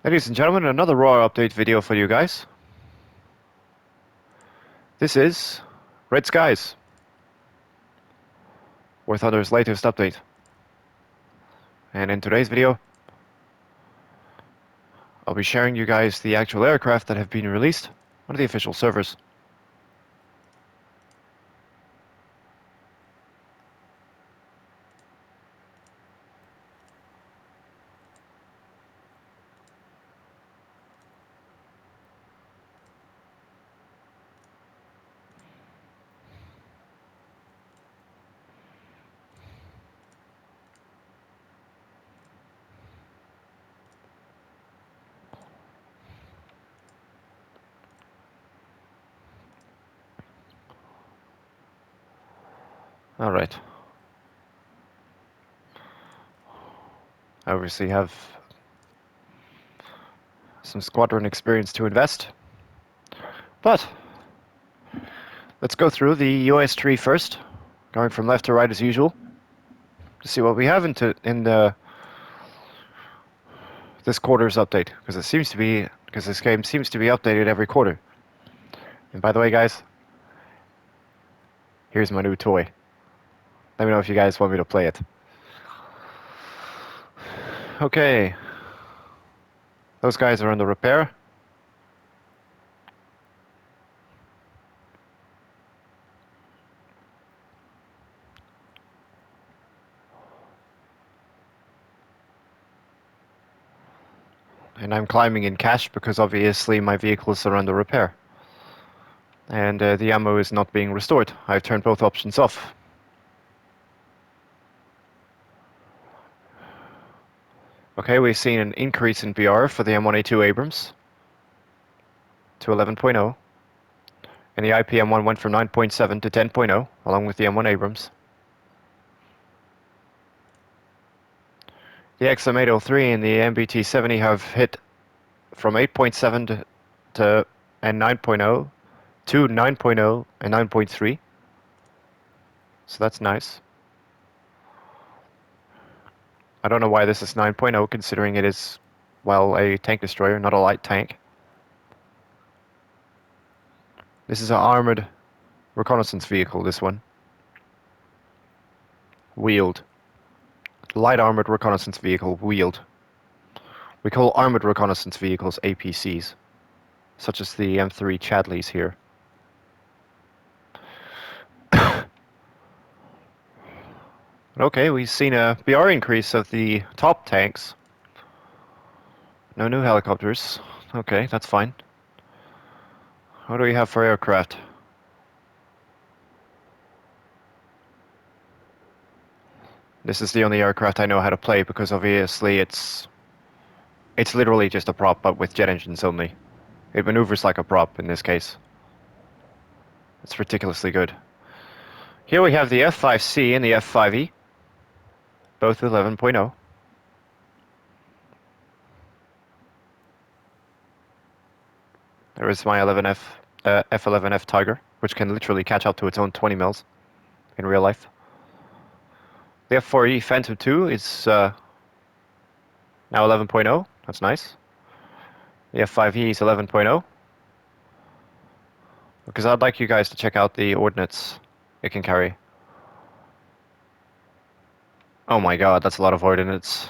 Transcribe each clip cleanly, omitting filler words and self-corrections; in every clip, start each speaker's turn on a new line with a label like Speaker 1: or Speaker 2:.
Speaker 1: Ladies and gentlemen, another Raw update video for you guys. This is Red Skies, War Thunder's latest update. And in today's video, I'll be sharing you guys the actual aircraft that have been released on the official servers. Alright. I obviously have some squadron experience to invest. But let's go through the US tree first, going from left to right as usual, to see what we have in this quarter's update, because this game seems to be updated every quarter. And by the way, guys, here's my new toy. Let me know if you guys want me to play it. Okay. Those guys are under repair. And I'm climbing in cash because obviously my vehicles are under repair. And the ammo is not being restored. I've turned both options off. Okay, we've seen an increase in BR for the M1A2 Abrams to 11.0. And the IPM1 went from 9.7 to 10.0, along with the M1 Abrams. The XM803 and the MBT-70 have hit from 8.7 and 9.0 to 9.0 and 9.3. So that's nice. I don't know why this is 9.0, considering it is, well, a tank destroyer, not a light tank. This is an armored reconnaissance vehicle, this one. Wheeled. Light armored reconnaissance vehicle, wheeled. We call armored reconnaissance vehicles APCs, such as the M3 Chadleys here. Okay, we've seen a BR increase of the top tanks. No new helicopters. Okay, that's fine. What do we have for aircraft? This is the only aircraft I know how to play because obviously it's literally just a prop but with jet engines only. It maneuvers like a prop in this case. It's ridiculously good. Here we have the F5C and the F5E, both 11.0. There is my F11F Tiger, which can literally catch up to its own 20 mils in real life. The F4E Phantom 2 is now 11.0. That's nice. The F5E is 11.0. Because I'd like you guys to check out the ordnance it can carry. Oh my god, that's a lot of ordnance.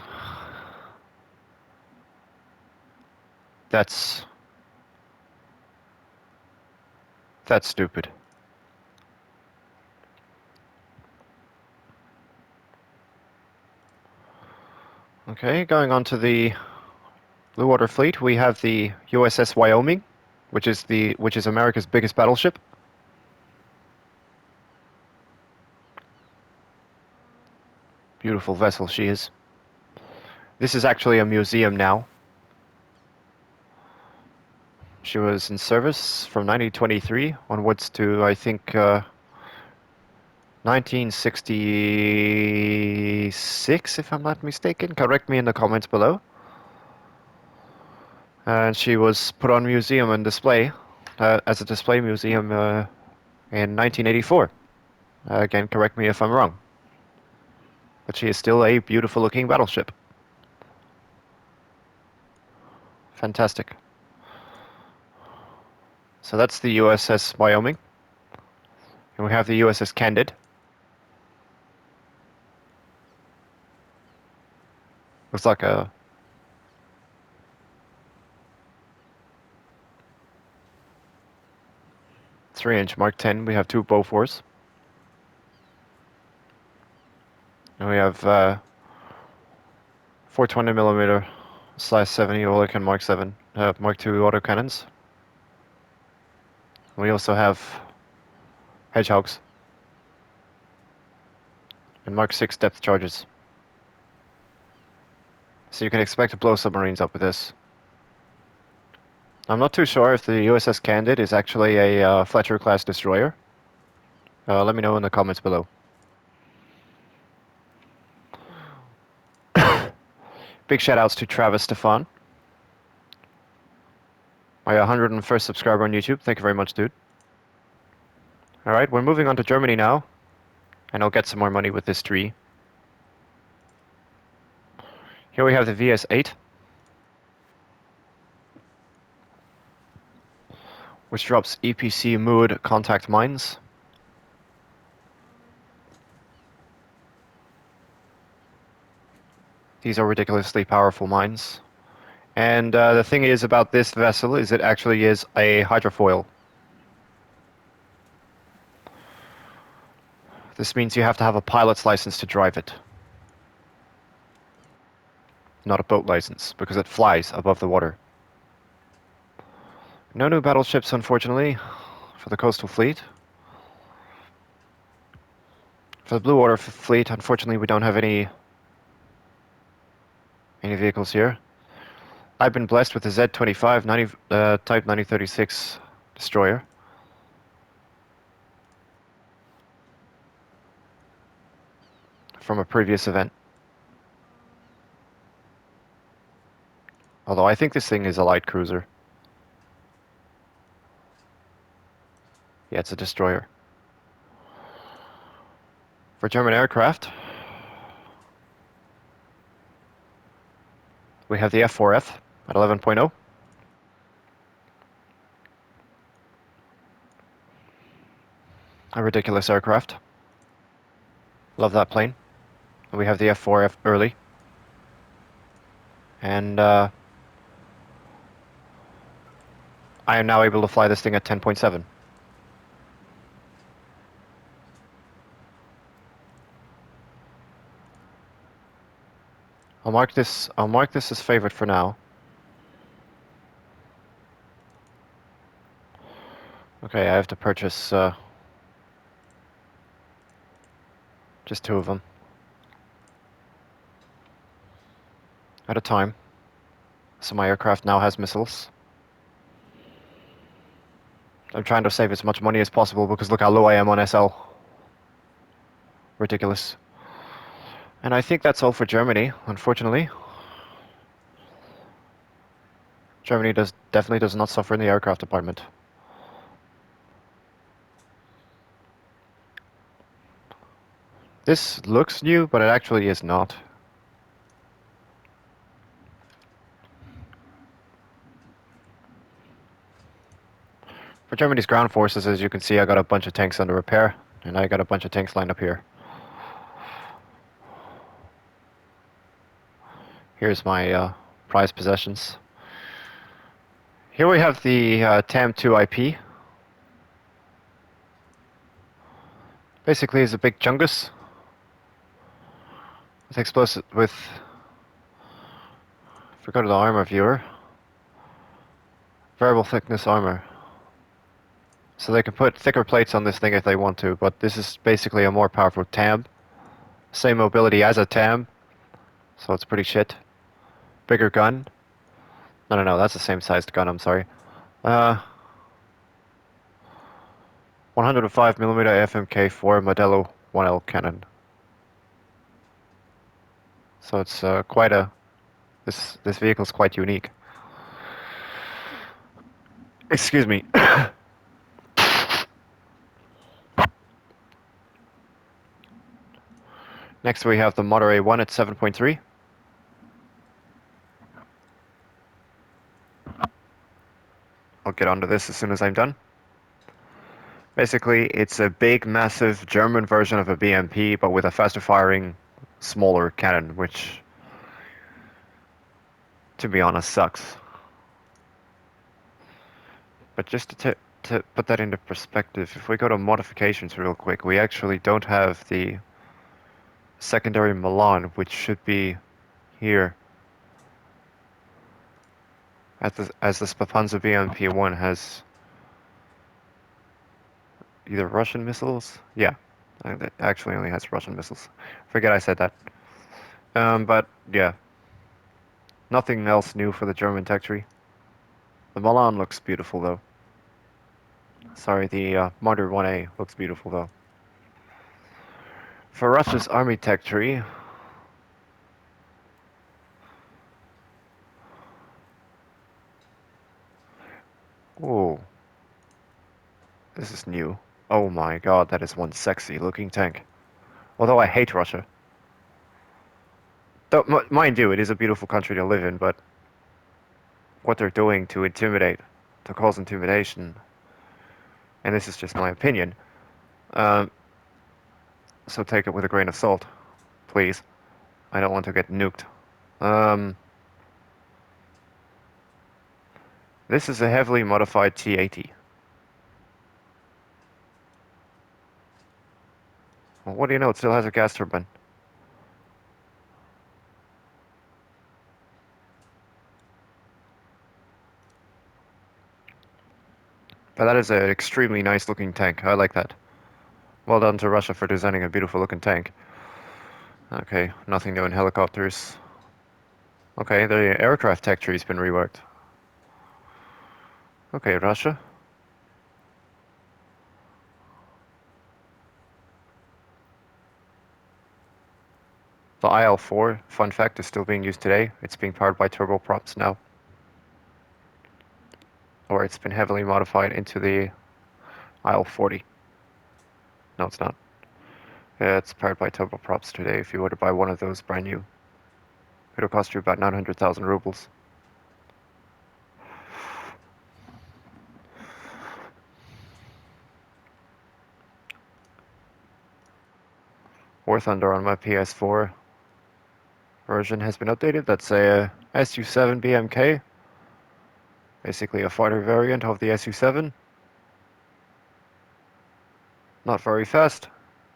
Speaker 1: That's stupid. Okay, going on to the Blue Water Fleet, we have the USS Wyoming, which is America's biggest battleship. Beautiful vessel she is. This is actually a museum now. She was in service from 1923 onwards to, I think, 1966, if I'm not mistaken. Correct me in the comments below. And she was put on museum and display as a display museum in 1984. Again, correct me if I'm wrong. But she is still a beautiful looking battleship. Fantastic. So that's the USS Wyoming. And we have the USS Candid. Looks like a 3-inch Mark 10. We have two Bofors. And we have 420mm /70 Oerlikon Mark 7, Mark 2 autocannons. We also have Hedgehogs and Mark 6 depth charges. So you can expect to blow submarines up with this. I'm not too sure if the USS Candid is actually a Fletcher-class destroyer. Let me know in the comments below. Big shoutouts to Travis Stefan, my 101st subscriber on YouTube. Thank you very much, dude. Alright, we're moving on to Germany now, and I'll get some more money with this tree. Here we have the VS-8, which drops EPC Mood contact mines. These are ridiculously powerful mines. And the thing is about this vessel is it actually is a hydrofoil. This means you have to have a pilot's license to drive it. Not a boat license, because it flies above the water. No new battleships, unfortunately, for the coastal fleet. For the Blue Water fleet, unfortunately, we don't have any vehicles here. I've been blessed with the Z-25 Type 9036 destroyer. From a previous event. Although I think this thing is a light cruiser. Yeah, it's a destroyer. For German aircraft, we have the F4F at 11.0. A ridiculous aircraft. Love that plane. And we have the F4F early. And I am now able to fly this thing at 10.7. I'll mark this as favorite for now. Okay, I have to purchase just two of them at a time. So my aircraft now has missiles. I'm trying to save as much money as possible because look how low I am on SL. Ridiculous. And I think that's all for Germany, unfortunately. Germany definitely does not suffer in the aircraft department. This looks new, but it actually is not. For Germany's ground forces, as you can see, I got a bunch of tanks under repair, and I got a bunch of tanks lined up here. Here's my prized possessions. Here we have the TAM-2 IP. Basically, it's a big chungus with explosive with. If we go to the armor viewer, variable thickness armor. So they can put thicker plates on this thing if they want to, but this is basically a more powerful TAM. Same mobility as a TAM, so it's pretty shit. Bigger gun. No, that's the same sized gun, I'm sorry. 105mm FMK4 Modelo 1L cannon. So it's quite a... This vehicle is quite unique. Excuse me. Next we have the Monterey 1 at 7.3. I'll get onto this as soon as I'm done. Basically, it's a big, massive German version of a BMP, but with a faster firing, smaller cannon, which, to be honest, sucks. But just to put that into perspective, if we go to modifications real quick, we actually don't have the secondary Milan, which should be here. As the Spapanzer BMP-1 has either Russian missiles? Yeah, it actually only has Russian missiles. Forget I said that. But yeah, nothing else new for the German tech tree. The Milan looks beautiful though. Sorry, the Marder 1A looks beautiful though. For Russia's army tech tree, oh, this is new. Oh my god, that is one sexy looking tank. Although I hate Russia. Though, mind you, it is a beautiful country to live in, but what they're doing to intimidate, to cause intimidation, and this is just my opinion, um, so take it with a grain of salt, please. I don't want to get nuked. Um, this is a heavily modified T-80. Well, what do you know? It still has a gas turbine. But that is an extremely nice looking tank. I like that. Well done to Russia for designing a beautiful looking tank. Okay, nothing new in helicopters. Okay, the aircraft tech tree's been reworked. Okay, Russia. The IL-4, fun fact, is still being used today. It's being powered by turboprops now. Or it's been heavily modified into the IL-40. No, it's not. Yeah, it's powered by turboprops today. If you were to buy one of those brand new, it'll cost you about 900,000 rubles. War Thunder on my PS4 version has been updated. That's a Su-7 BMK. Basically a fighter variant of the Su-7. Not very fast,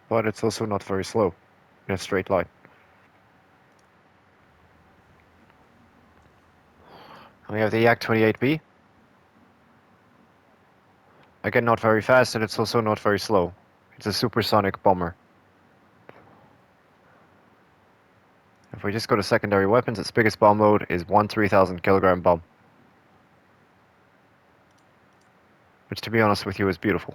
Speaker 1: but it's also not very slow in a straight line. And we have the Yak-28B. Again, not very fast, and it's also not very slow. It's a supersonic bomber. If we just go to secondary weapons, its biggest bomb load is one 3,000 kilogram bomb. Which, to be honest with you, is beautiful.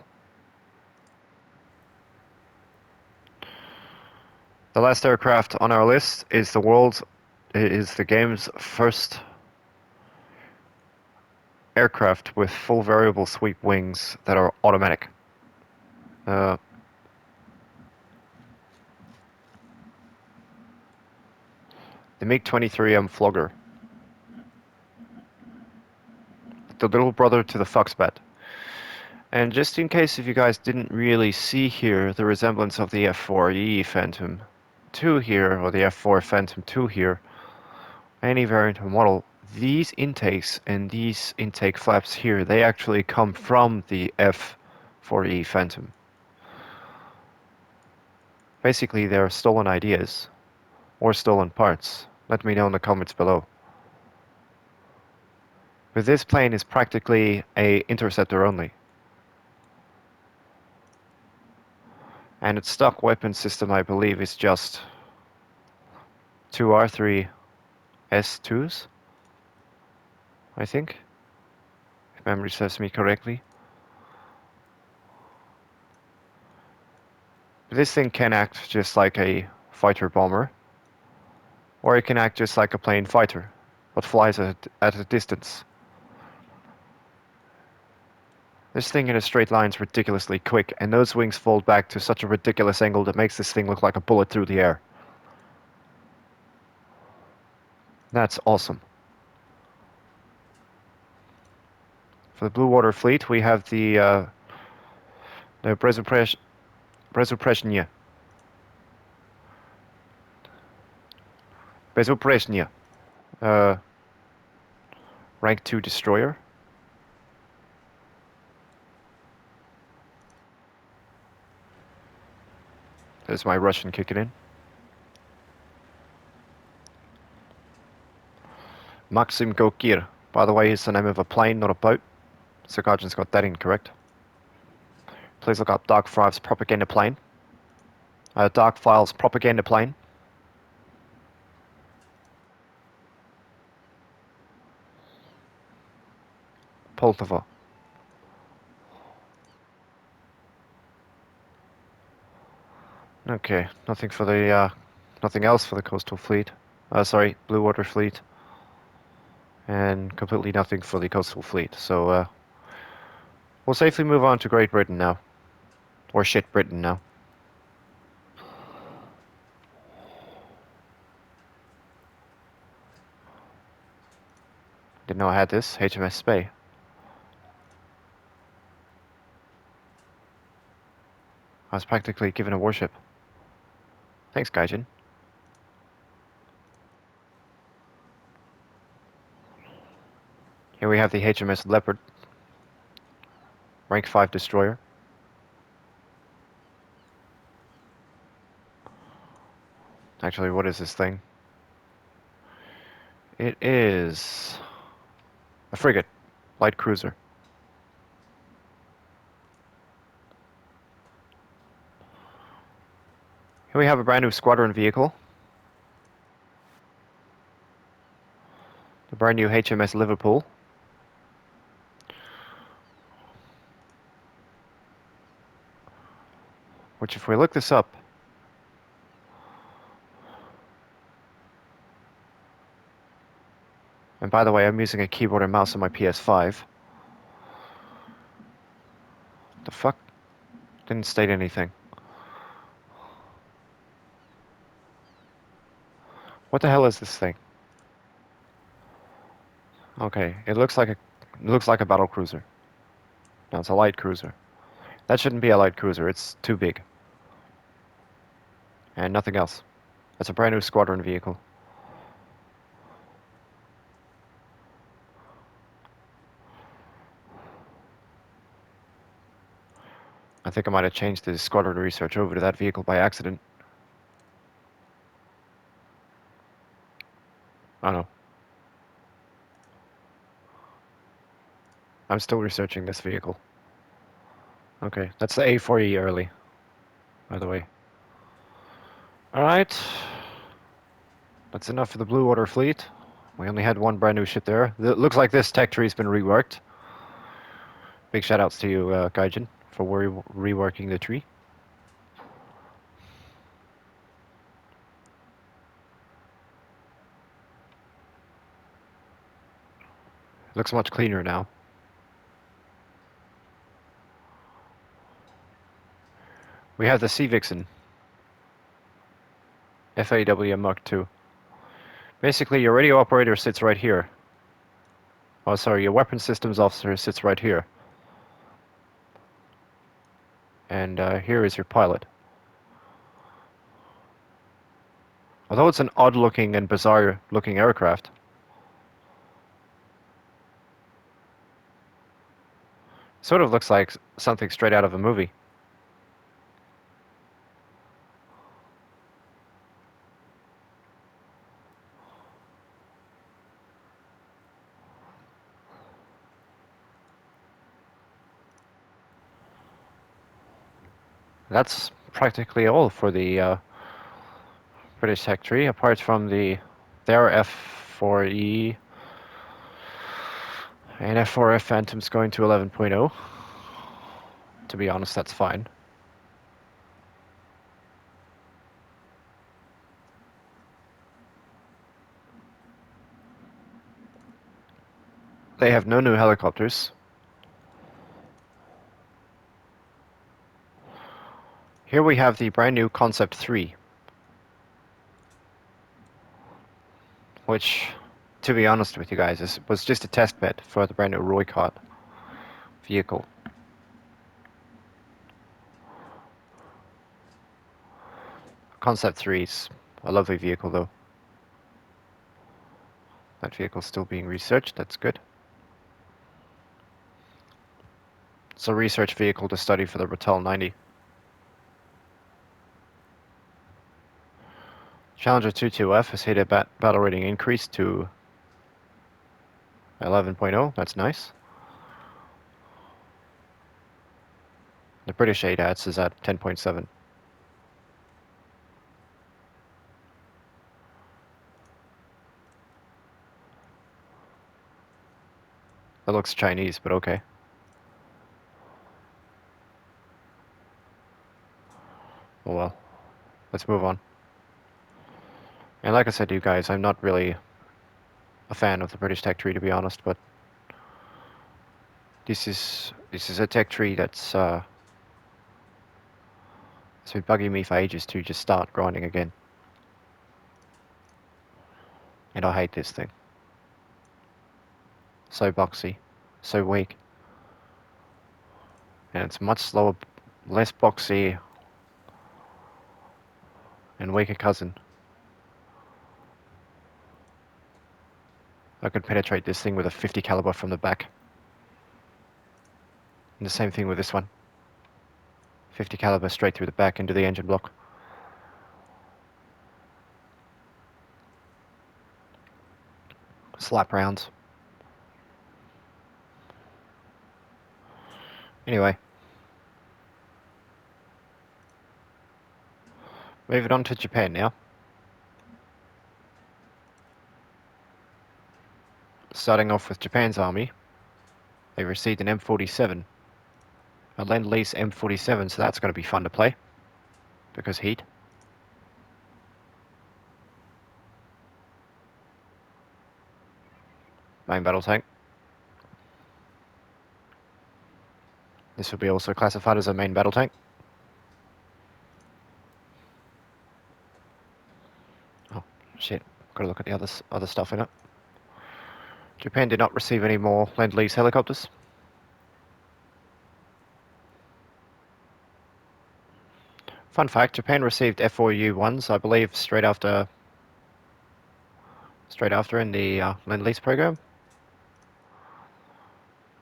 Speaker 1: The last aircraft on our list is the game's first aircraft with full variable sweep wings that are automatic. The MiG-23M Flogger. The little brother to the Foxbat. And just in case if you guys didn't really see here the resemblance of the F4E Phantom 2 here, or the F4 Phantom 2 here, any variant of model, these intakes and these intake flaps here, they actually come from the F4E Phantom. Basically, they're stolen ideas, or stolen parts. Let me know in the comments below. But this plane is practically a interceptor only. And its stock weapon system, I believe, is just two R3 S2s, I think, if memory serves me correctly. This thing can act just like a fighter bomber, or it can act just like a plane fighter, but flies at a distance. This thing in a straight line is ridiculously quick, and those wings fold back to such a ridiculous angle that makes this thing look like a bullet through the air. That's awesome. For the Blue Water Fleet, we have the Bezopresnia. Bezopresnia. Uh, rank 2 destroyer. There's my Russian kicking in. Maxim Gokir. By the way, is the name of a plane, not a boat. So Guardian's got that incorrect. Please look up Dark File's propaganda plane. Dark File's propaganda plane. Poltava. Okay, nothing for the nothing else for the coastal fleet. Sorry, Blue Water Fleet. And completely nothing for the coastal fleet. So we'll safely move on to Great Britain now. Or shit Britain now. Didn't know I had this. HMS Spey. I was practically given a warship. Thanks, Gaijin. Here we have the HMS Leopard. Rank 5 destroyer. Actually, what is this thing? It is a frigate. Light cruiser. Here we have a brand new squadron vehicle. The brand new HMS Liverpool. Which, if we look this up, and by the way, I'm using a keyboard and mouse on my PS5. The fuck? Didn't state anything. What the hell is this thing? Okay, it looks like a battle cruiser. No, it's a light cruiser. That shouldn't be a light cruiser. It's too big. And nothing else. That's a brand new squadron vehicle. I think I might have changed the squadron research over to that vehicle by accident. Oh no. I'm still researching this vehicle. Okay, that's the A4E early, by the way. Alright. That's enough for the Blue Water Fleet. We only had one brand new ship there. It looks like this tech tree's been reworked. Big shout outs to you, Gaijin, for reworking the tree. Looks much cleaner now. We have the Sea Vixen. FAW Mark II. Basically, your radio operator sits right here. Oh, sorry, your weapons systems officer sits right here. And here is your pilot. Although it's an odd-looking and bizarre-looking aircraft, sort of looks like something straight out of a movie. That's practically all for the British Tech Tree, apart from their F4E and F4F Phantoms going to 11.0. To be honest, that's fine. They have no new helicopters. Here we have the brand new Concept 3, which, to be honest with you guys, was just a test bed for the brand new Roycott. Vehicle. Concept 3 is a lovely vehicle though. That vehicle's still being researched, that's good. It's a research vehicle to study for the Ratel 90. Challenger 22F has hit a battle rating increase to 11.0, that's nice. The British ADATS is at 10.7. That looks Chinese, but okay. Oh well. Let's move on. And like I said to you guys, I'm not really a fan of the British tech tree, to be honest, but this is a tech tree that's it's been bugging me for ages to just start grinding again. And I hate this thing. So boxy, so weak. And it's much slower, less boxy, and weaker cousin. I could penetrate this thing with a 50 caliber from the back. And the same thing with this one. 50 caliber straight through the back into the engine block. Slap rounds. Anyway. Moving on to Japan now. Starting off with Japan's army. They received an M47. A Lend-Lease M47, so that's going to be fun to play. Because heat. Main battle tank. This will be also classified as a main battle tank. Oh, shit. Gotta look at the other stuff in it. Japan did not receive any more Lend-Lease helicopters. Fun fact, Japan received F4U-1s, I believe, straight after in the Lend-Lease program.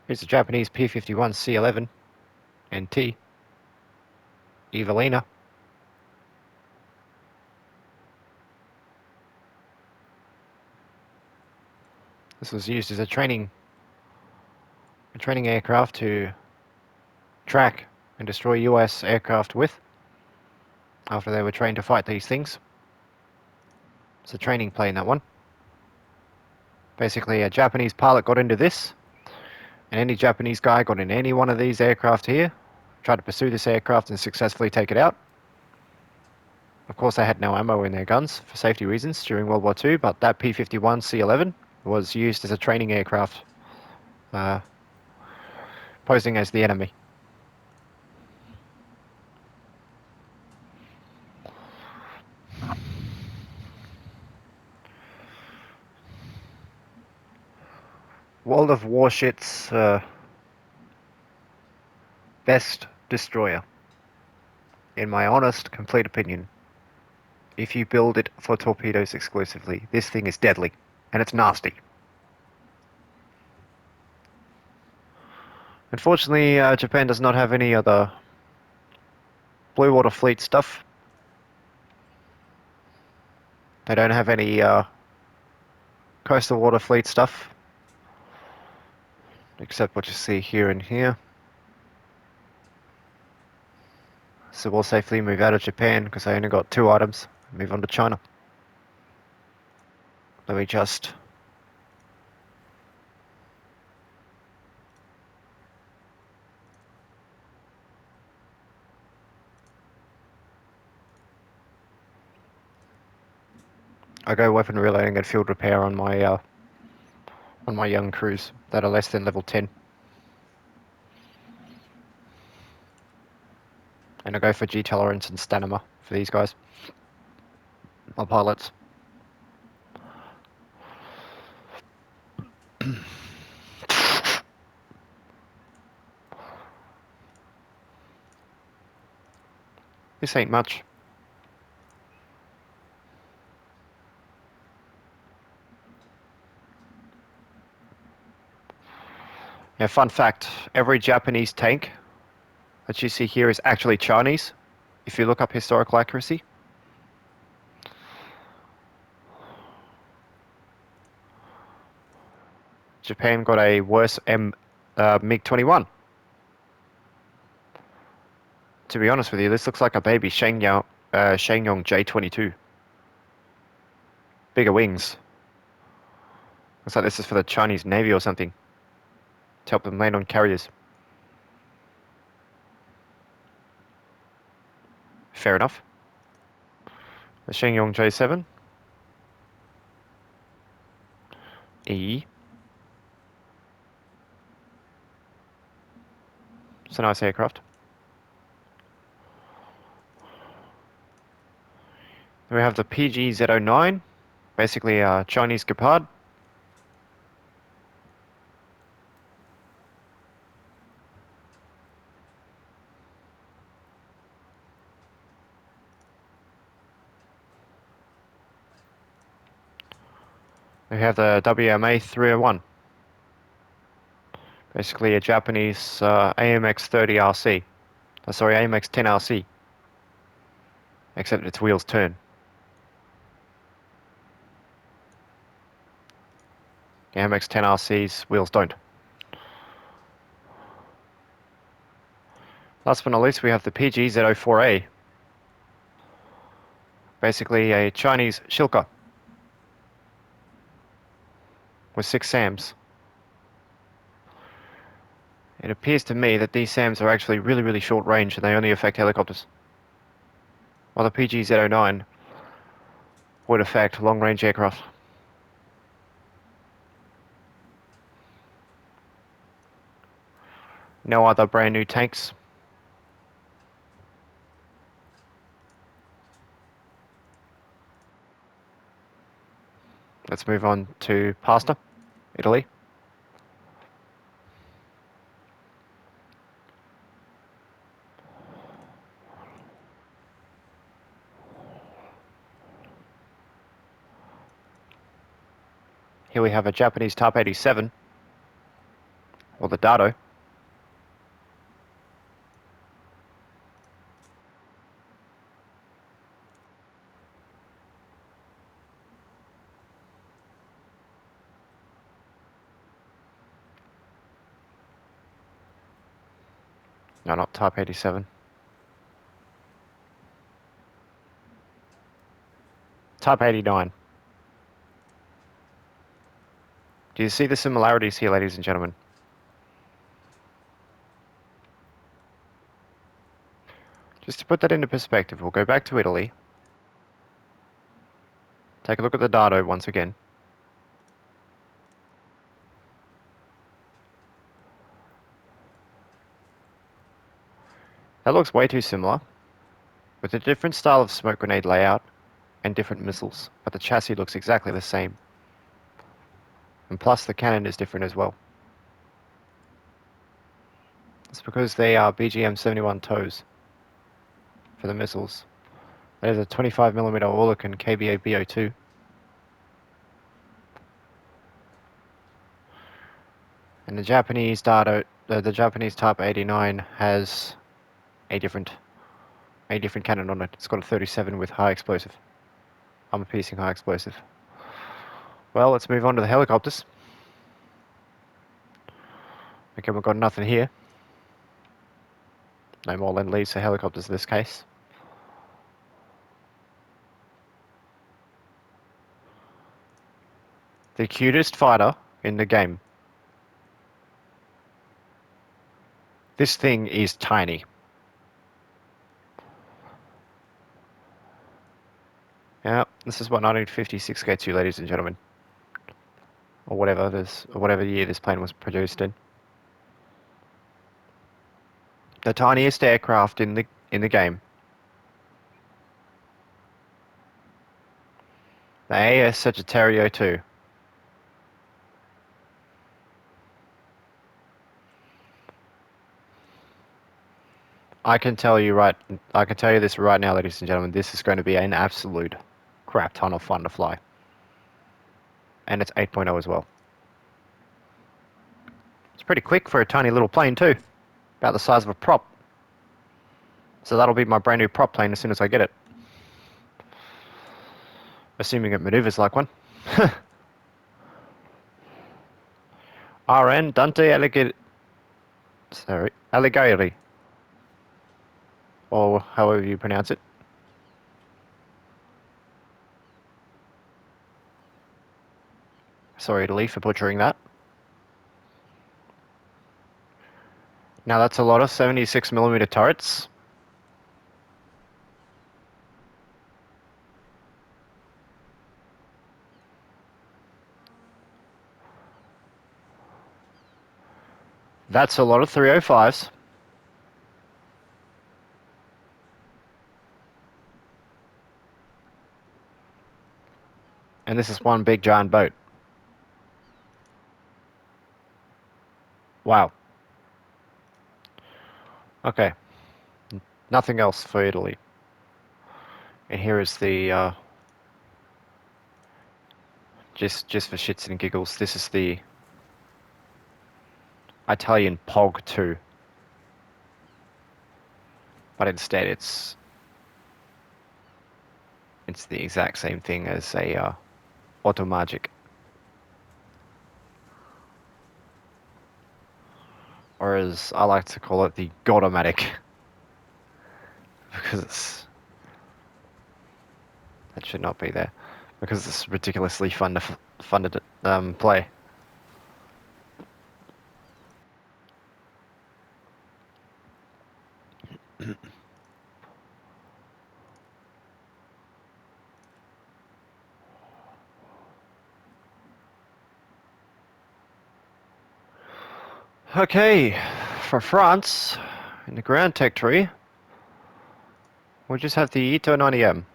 Speaker 1: Here's the Japanese P-51 C-11 NT. Evelina. This was used as a training aircraft to track and destroy US aircraft with after they were trained to fight these things. It's a training plane, that one. Basically, a Japanese pilot got into this, and any Japanese guy got in any one of these aircraft here, tried to pursue this aircraft and successfully take it out. Of course, they had no ammo in their guns for safety reasons during World War II, but that P-51 C-11 was used as a training aircraft, posing as the enemy. World of Warships best destroyer, in my honest, complete opinion. If you build it for torpedoes exclusively, this thing is deadly, and it's nasty. Unfortunately, Japan does not have any other Blue Water Fleet stuff. They don't have any Coastal Water Fleet stuff, except what you see here and here. So we'll safely move out of Japan because I only got 2 items. Move on to China. Let me just... I go weapon reloading and field repair on my young crews that are less than level 10. And I go for G tolerance and stamina for these guys. My pilots. This ain't much. Yeah, fun fact, every Japanese tank that you see here is actually Chinese, if you look up historical accuracy. Japan got a worse MiG-21. To be honest with you, this looks like a baby Shenyang J-22. Bigger wings. Looks like this is for the Chinese Navy or something, to help them land on carriers. Fair enough. The Shenyang J7. E. It's a nice aircraft. Then we have the PG-Z09, basically a Chinese Gepard. We have the WMA-301, basically a Japanese AMX-30RC. Sorry, AMX-10RC, except its wheels turn. The AMX-10RC's wheels don't. Last but not least, we have the PG-Z04A, basically a Chinese Shilka with 6 SAMs. It appears to me that these SAMs are actually really short range and they only affect helicopters, while the PG-Z09 would affect long range aircraft. No other brand new tanks. Let's move on to Pasta, Italy. Here we have a Japanese Type 87, or the Dado. No, not Type 87. Type 89. Do you see the similarities here, ladies and gentlemen? Just to put that into perspective, we'll go back to Italy. Take a look at the Dado once again. That looks way too similar, with a different style of smoke grenade layout and different missiles, but the chassis looks exactly the same. And plus the cannon is different as well. It's because they are BGM-71 tows for the missiles. That is a 25mm Oerlikon KBA B02. And the Japanese Dado, the Japanese Type 89 has a different cannon on it. It's got a 37 with high explosive, armor-piercing high explosive. Well, let's move on to the helicopters. Okay, we've got nothing here. No more Lend-Lease for helicopters in this case. The cutest fighter in the game. This thing is tiny. Yeah, this is what 1956 gets you, ladies and gentlemen. Or whatever year this plane was produced in. The tiniest aircraft in the game. The AS Sagittario 2. I can tell you this right now, ladies and gentlemen. This is going to be an absolute crap ton of fun to fly, and it's 8.0 as well. It's pretty quick for a tiny little plane too, about the size of a prop. So that'll be my brand new prop plane as soon as I get it, assuming it maneuvers like one. RN Dante Alighieri, or however you pronounce it. Sorry, Italy, for butchering that. Now that's a lot of 76mm turrets. That's a lot of 305s. And this is one big giant boat. Wow. Okay. Nothing else for Italy. And here is the, just for shits and giggles, this is the Italian POG 2. But instead it's the exact same thing as a Automagic. Or as I like to call it, the Godomatic. Because that should not be there. Because it's ridiculously fun to play. Okay, for France, in the Grand Tech tree, we just have the Ito 90M.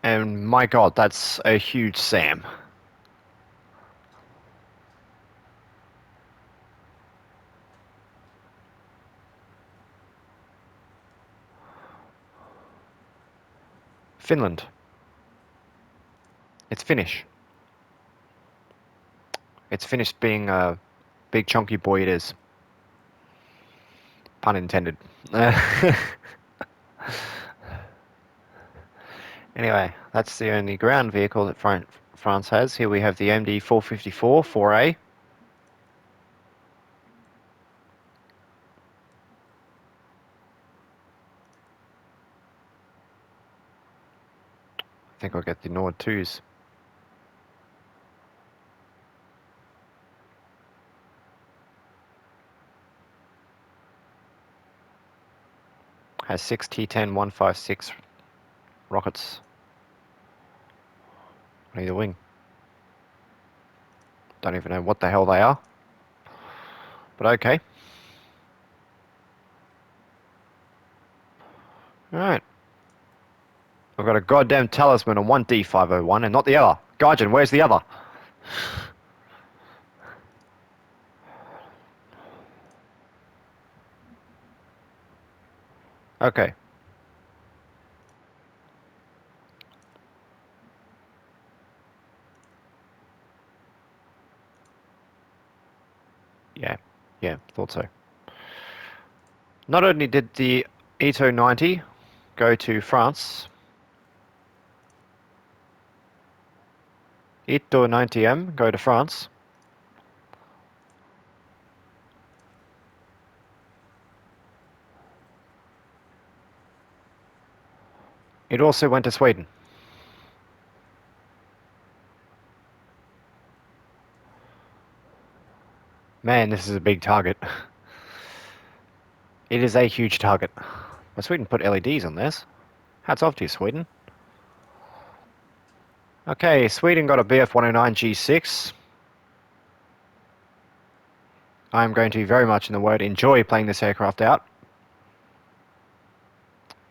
Speaker 1: And my god, that's a huge SAM. Finland. It's Finnish. It's finished being a big chunky boy it is. Pun intended. Anyway, that's the only ground vehicle that France has. Here we have the MD 454 4A. I think I'll get the Nord 2s. Has 6 T10 156 rockets on either wing. Don't even know what the hell they are. But okay. Alright. I've got a goddamn talisman on one D501 and not the other. Gaijin, where's the other? Okay. Yeah, thought so. Not only did the Ito 90 go to France, Ito 90M go to France, it also went to Sweden. Man, this is a big target. It is a huge target. But Sweden put LEDs on this. Hats off to you, Sweden. Okay, Sweden got a BF-109 G6. I'm going to very much, in the word, enjoy playing this aircraft out.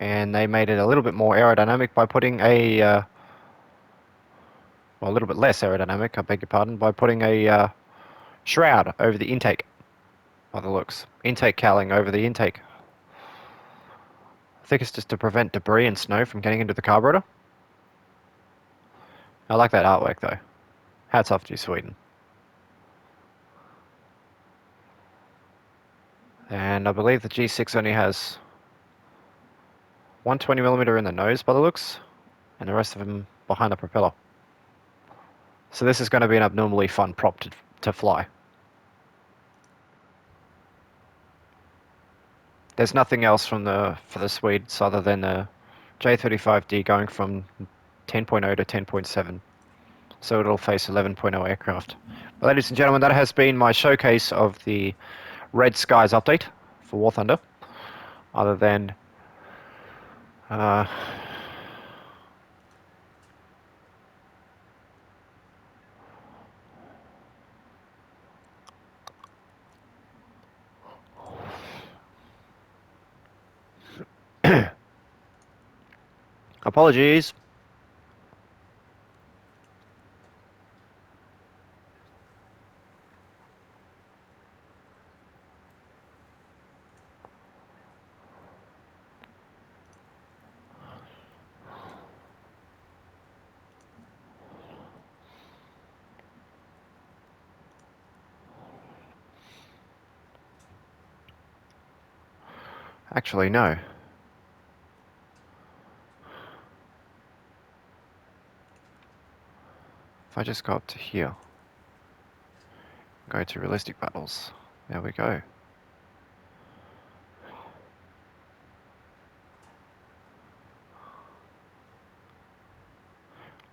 Speaker 1: And they made it a little bit more aerodynamic by putting a well, a little bit less aerodynamic, I beg your pardon, by putting a shroud over the intake. by the looks. Intake cowling over the intake. I think it's just to prevent debris and snow from getting into the carburetor. I like that artwork though. Hats off to you, Sweden. And I believe the G6 only has 120mm in the nose by the looks, and the rest of them behind the propeller. So this is going to be an abnormally fun prop to fly. There's nothing else for the Swedes other than the J35D going from 10.0 to 10.7. So it'll face 11.0 aircraft. But ladies and gentlemen, that has been my showcase of the Red Skies update for War Thunder. Other than apologies. Actually, no. If I just go up to here, go to realistic battles, there we go.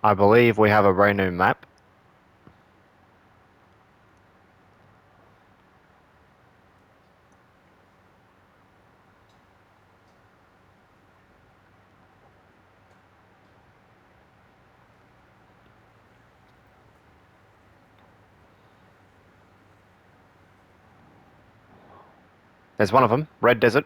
Speaker 1: I believe we have a brand new map. There's one of them, Red Desert.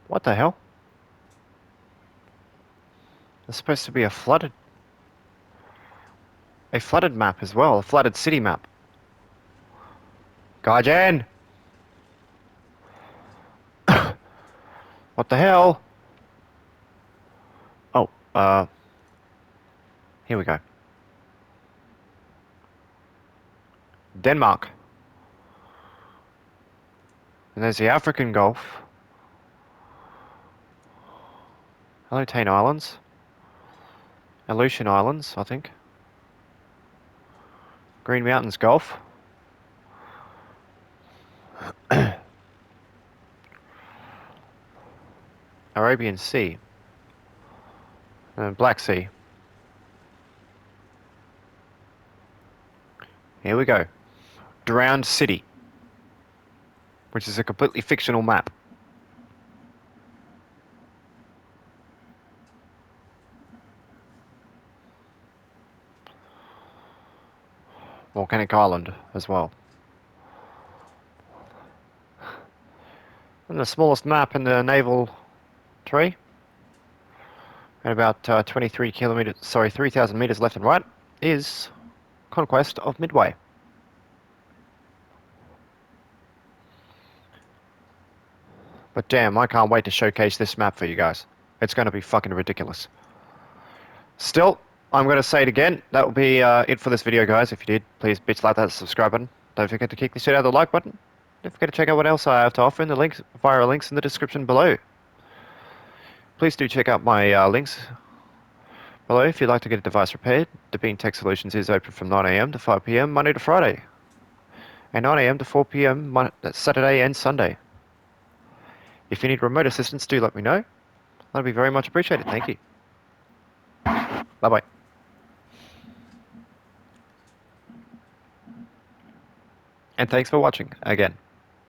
Speaker 1: What the hell? There's supposed to be a flooded map as well, a flooded city map. Gaijin! What the hell? Oh, here we go. Denmark. And there's the African Gulf. Aleutian Islands. Aleutian Islands, I think. Green Mountains Gulf. Arabian Sea. And Black Sea. Here we go. Drowned City. Which is a completely fictional map. Volcanic Island as well. And the smallest map in the naval tree. At about 3,000 meters left and right is Conquest of Midway. But damn, I can't wait to showcase this map for you guys. It's going to be fucking ridiculous. Still, I'm going to say it again. That will be it for this video, guys. If you did, please bitch like that subscribe button. Don't forget to kick the shit out of the like button. Don't forget to check out what else I have to offer in the links via links in the description below. Please do check out my links below if you'd like to get a device repaired. Deepin Tech Solutions is open from 9 AM to 5 PM Monday to Friday, and 9 AM to 4 PM Saturday and Sunday. If you need remote assistance, do let me know. That'd be very much appreciated. Thank you. Bye-bye. And thanks for watching again.